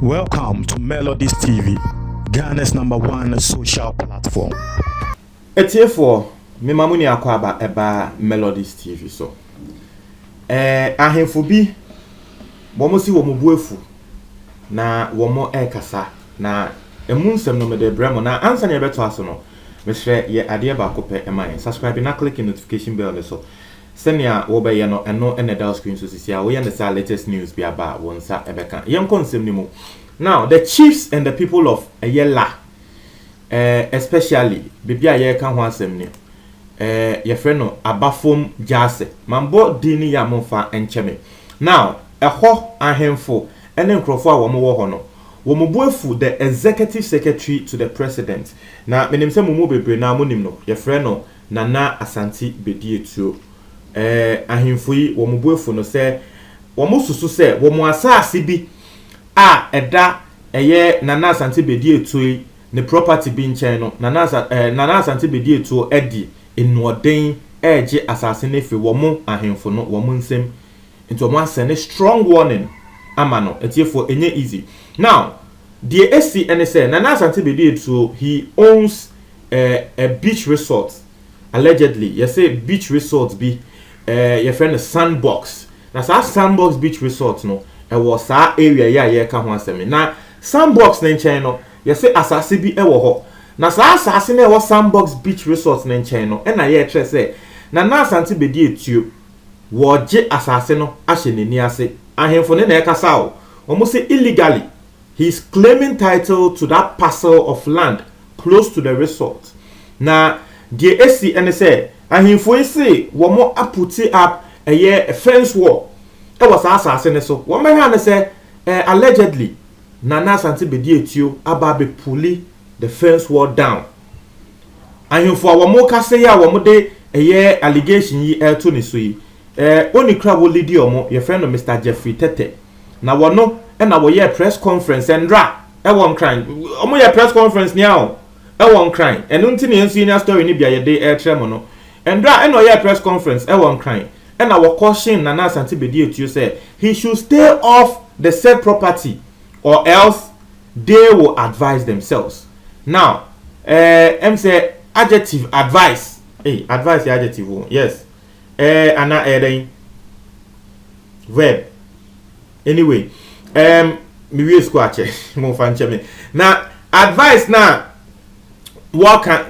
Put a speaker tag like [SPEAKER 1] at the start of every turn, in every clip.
[SPEAKER 1] Welcome to Melodies TV, Ghana's #1 social platform.
[SPEAKER 2] It's here for me mamuni akwaba eba Melodies TV so. Ahemfo bi womo si womo buefu na womo ekasa na emu nsem no me de bremo na ansa na yebeto aso no me hwe ye ade ba kope emaye subscribe na click notification bell ne so senia wo be ye no eno ene dial screen so sisia wo ye ne sa latest news bi aba wonsa ebeka yem konsem ni mu. Now the chiefs and the people of Ayela especially bibia ye kan ho asem ni ye frɛ no abafom jase mambo dini ya monfa encheme. Now ɛhɔ ahemfo ene nkrofo a wɔmo wɔ hɔ no wɔmo buefu the executive secretary to the president na menim sɛ mumu bebre na monim no ye frɛ no Nana Asante Bedietuo ahemfo yi wɔmo buefu no sɛ wɔmo susu sɛ wɔmo asase bi a eda eye Nana Asante Bedietuo ne property bi nkyɛn no Nana Asante Bedietuo edi enwoden eje asase ne fe womo ahemfo no womo nsem into omo asene strong warning ama no etiefo enye easy. Now the AC and say Nana Asante Bedietuo he owns a beach resort allegedly. You say beach resort be your friend a sandbox. Na sa sandbox beach resort no e was sa area ya ye ka ho asem na sandbox na nkyɛn no you say asase bi e wo ho na sa asase na e wo sandbox beach resort na nkyɛn no e na ye tre say Nana Asante Bedietuo wo gye asase no ahye nani ase ahemfo ne na e kasa o omo say illegally he is claiming title to that parcel of land close to the resort. Na the AC and say ahemfo say wo mo aputi up a fence wall e was asase ne so wo me ha ne say allegedly Nana Asante Bedietuo aba be puli the fence wall down. Ahemfo a wo mo ka say ya wo mo de allegation yi to ne so yi oni kra wo lady omo your friend Mr. Jeffrey Tete na wono e na wo ye press conference endra e won crying omo ye press conference nia o e won crying enu nti ne nsu nya story ni bia ye de trem no endra e no ye press conference e won crying e na wo caution Nana Asante Bedietuo say he should stay off the said property or else they will advise themselves. Now say adjective advice. Advice is adjective. Yes. Ana verb. Anyway, me we squache mo fanche me. Now advice now what can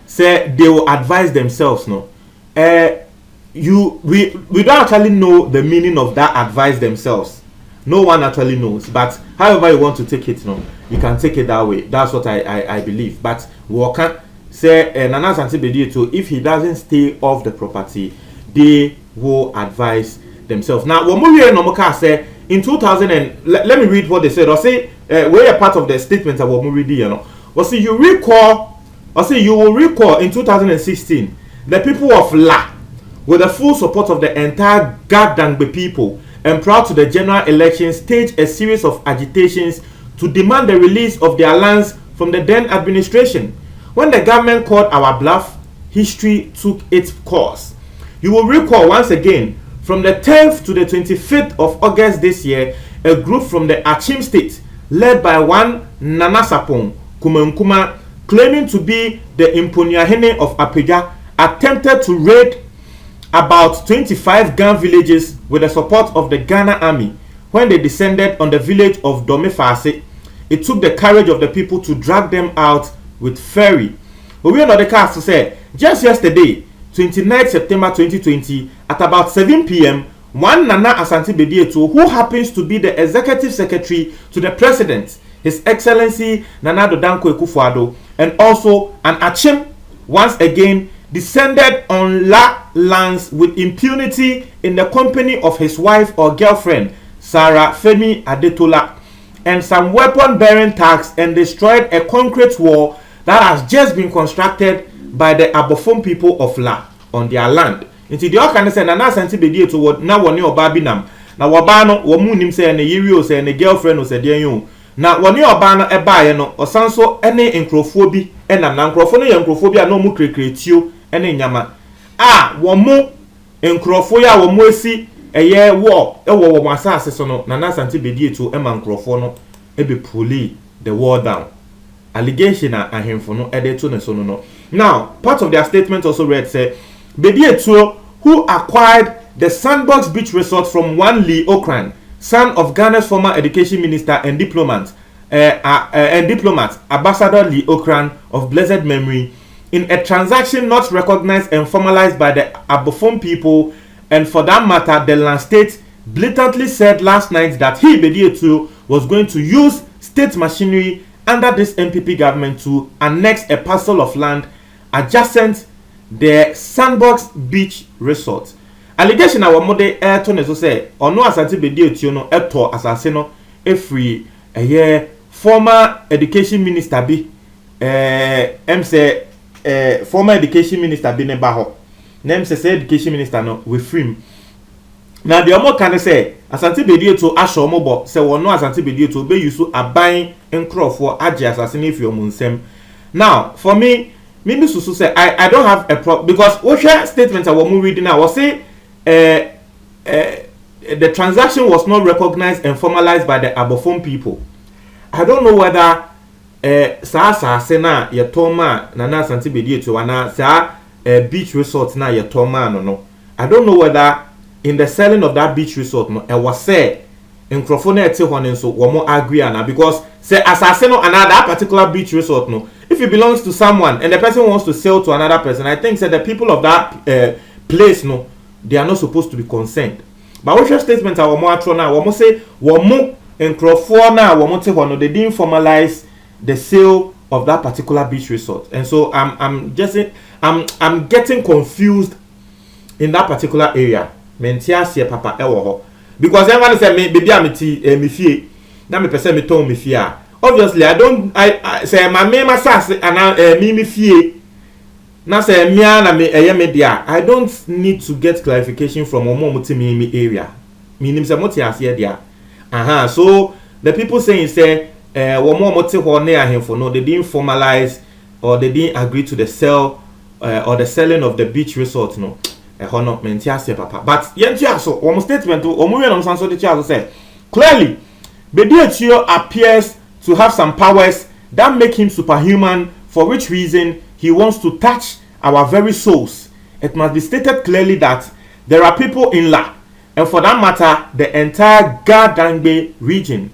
[SPEAKER 2] say they will advise themselves no. We don't actually know the meaning of that advise themselves. No one actually knows, but however you want to take it, no, you can take it that way. That's what I believe. But we can say Nana Asante Bedietuo, if he doesn't stay off the property, they will advise themselves. Now, when we no say in 2000 and let me read what they said. Or say we're a part of the statement that we read, you know. Or say you will recall in 2016 the people of La, with the full support of the entire Gadangbe people, and proud to the general election, staged a series of agitations to demand the release of their lands from the then administration. When the government called our bluff, history took its course. You will recall once again, from the 10th to the 25th of August this year, a group from the Achim state, led by one Nana Sapong Kumankuma, claiming to be the Imponiahene of Apeja, attempted to raid about 25 Gan villages with the support of the Ghana army. When they descended on the village of Domefase, it took the courage of the people to drag them out with ferry. But we are not the cast to say, just yesterday, 29 September 2020, at about 7 p.m., one Nana Asante Bedietuo, who happens to be the executive secretary to the president, His Excellency Nana Akufo Addo, and also an Achim, once again descended on La lands with impunity in the company of his wife or girlfriend, Sarah Femi Adetola, and some weapon-bearing tanks, and destroyed a concrete wall that has just been constructed by the Abofom people of La on their land. Nti the can say Nana Asante Bedietuo na woni oba bi nam na woba no wo mu nim say na yiri o say na girlfriend o say den yo na woni oba no e baaye no osanso ene nkrofo bi enam na nkrofo no ye nkrofo bi a no mu krekretio ene nyama wo mu nkrofo ya wo mu esi eye war wo mo asase so no Nana Asante Bedie to e man nkrofo no e be pulley the war down. Allegation ahemfo no e dey to ne so no. Now, part of their statement also read say Bedie to who acquired the Sandbox Beach Resort from one Lee Okran, son of Ghana's former education minister and diplomat Ambassador Lee Okran of blessed memory, in a transaction not recognized and formalized by the Abofom people, and for that matter, the land state blatantly said last night that he, Bedie too, was going to use state machinery under this MPP government to annex a parcel of land adjacent the Sandbox Beach Resort. Allegation our mode air to so say or no Asante Bedie tio no eto asase no free a year former education minister be say former education minister be ne ba ho na say education minister no we free na the omo kan say Asante Bedie to asho mo bo say wo no Asante Bedie to be use aban nkrofo age asase na fi omo nsem. Now for me susu say I don't have a problem because what statement I was reading now was say the transaction was not recognized and formalized by the Abofom people. I don't know whether sa sena ye toma Nana Asante Bedie to wana sa beach resort na ye toma no. I don't know whether in the selling of that beach resort no e was say nkrofo na ete ho nso wo mo agree ana because say asase no another that particular beach resort no if it belongs to someone and the person wants to sell to another person, I think that the people of that place no they are not supposed to be concerned. But what statement our more atro now we say we mo nkrofo na we mo te ho no they didn't formalize the sale of that particular beach resort, and so I'm getting confused in that particular area. Mentia se papa e wo ho because everyone say me baby amiti me fie na me pese me ton me fie a obviously I say my me masase and me fie na say me na me eye me dia I don't need to get clarification from omo me area meaning say moti ase dia so the people saying say omo moti ho na ahemfo no they didn't formalize or they didn't agree to the sale or the selling of the beach resort no no mentia se papa but yentia so one statement omo we no sanso de chia say clearly Bedie appears to have some powers that make him superhuman, for which reason he wants to touch our very souls. It must be stated clearly that there are people in La, and for that matter, the entire Gadangbe region,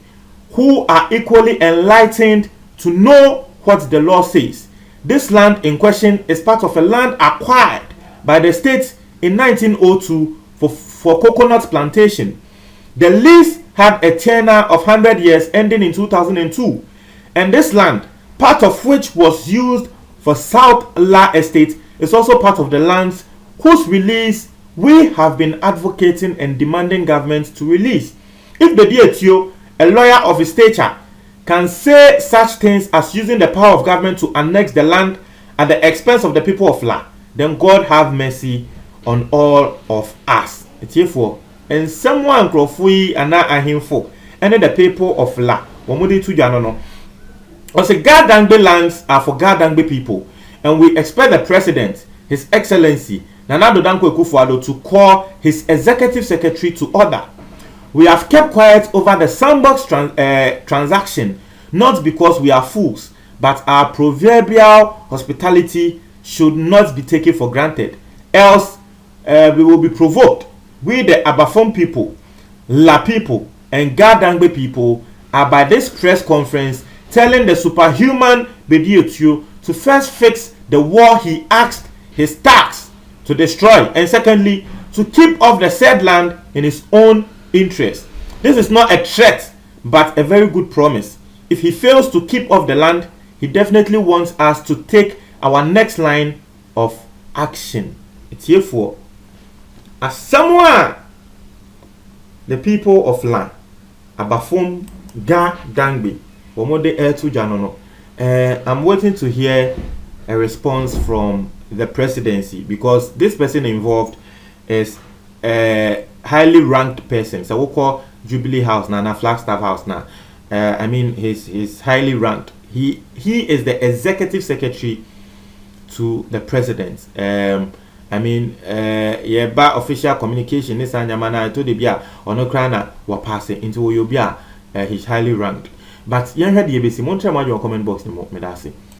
[SPEAKER 2] who are equally enlightened to know what the law says. This land in question is part of a land acquired by the state in 1902 for coconut plantation. The lease had a tenure of 100 years ending in 2002, and this land, part of which was used for South La Estate, is also part of the lands whose release we have been advocating and demanding government to release. If Bedie Tio, a lawyer of his stature, can say such things as using the power of government to annex the land at the expense of the people of La, then God have mercy on all of us. It's here for and someone crofui and ahimfo and the people of La. Womudi to Janono. Also, Gadangbe lands are for Gadangbe people, and we expect the President, His Excellency, Nana Akufo Addo, to call his executive secretary to order. We have kept quiet over the Sandbox transaction, not because we are fools, but our proverbial hospitality should not be taken for granted, else we will be provoked. We, the Abafom people, La people, and Gadangbe people, are by this press conference telling the superhuman Bedie Tio to first fix the war he asked his tax to destroy, and secondly, to keep off the said land in his own interest. This is not a threat, but a very good promise. If he fails to keep off the land, he definitely wants us to take our next line of action. It's here for as someone, the people of land, Abafom Gadangbe, Omode Ertu Janono. I'm waiting to hear a response from the presidency, because this person involved is a highly ranked person. So we call Jubilee House now, Flagstaff House now. I mean, he's highly ranked. He is the executive secretary to the president. I mean, yeah, official communication is anyamana to the bia or no crana were passing into Oyobia. He's highly ranked. But young had the ABC, Montreal comment box, me that's it.